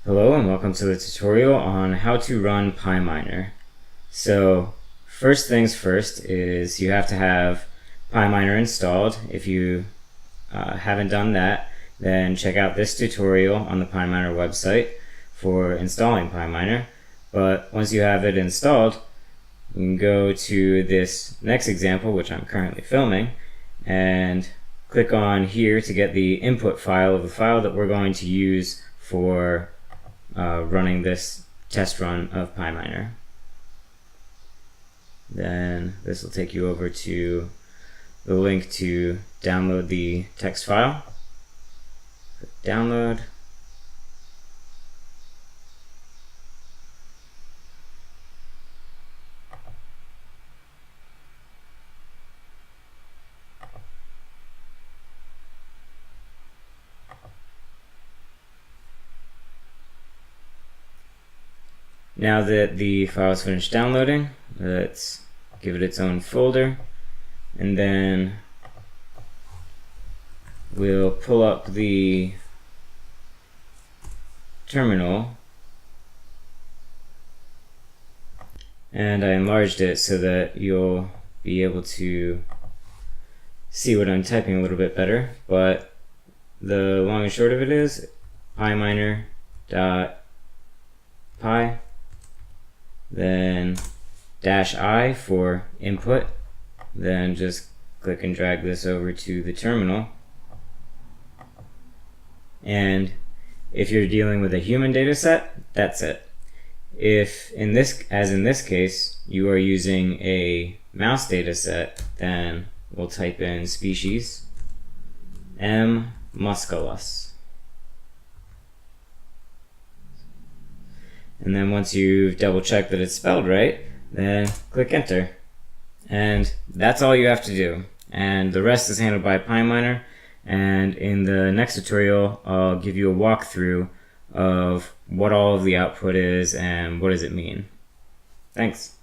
Hello and welcome to the tutorial on how to run PyMINEr. So first things first is you have to have PyMINEr installed. If you haven't done that, then check out this tutorial on the PyMINEr website for installing PyMINEr. But once you have it installed, you can go to this next example, which I'm currently filming, and click on here to get the input file of the file that we're going to use for running this test run of PyMINEr. Then this will take you over to the link to download the text file. Click download. Now that the file is finished downloading, let's give it its own folder, and then we'll pull up the terminal, and I enlarged it so that you'll be able to see what I'm typing a little bit better. But the long and short of it is PyMINEr.py, then -i for input, then just click and drag this over to the terminal. And if you're dealing with a human data set, that's it. If in this, as in this case, you are using a mouse data set, then we'll type in species M. musculus. And then once you've double checked that it's spelled right, then click enter. And that's all you have to do. And the rest is handled by PyMINEr. And in the next tutorial, I'll give you a walkthrough of what all of the output is and what does it mean. Thanks.